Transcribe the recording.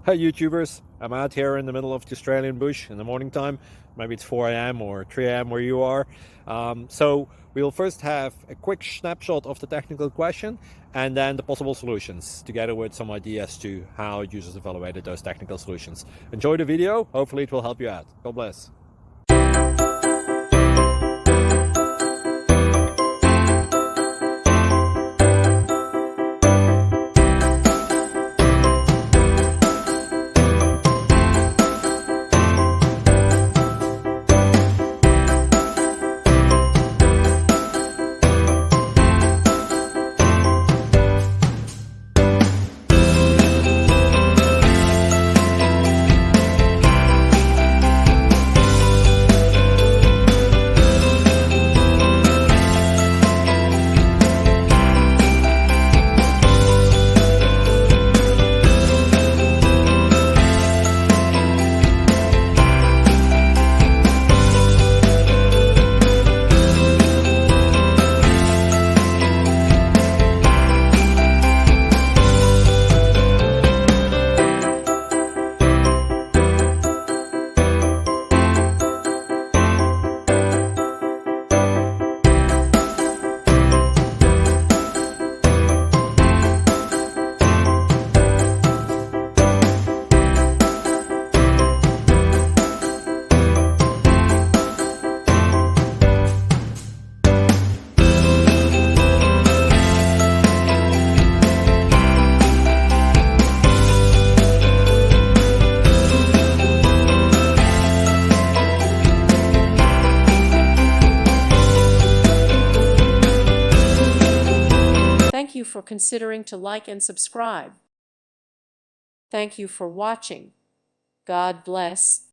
Hi YouTubers, I'm out here in the middle of the Australian bush in the morning time. Maybe it's 4 a.m. or 3 a.m. where you are. So we'll first have a quick snapshot of the technical question and then the possible solutions, together with some ideas to how users evaluated those technical solutions. Enjoy the video, hopefully it will help you out. God bless. Thank you for considering to like and subscribe. Thank you for watching. God bless.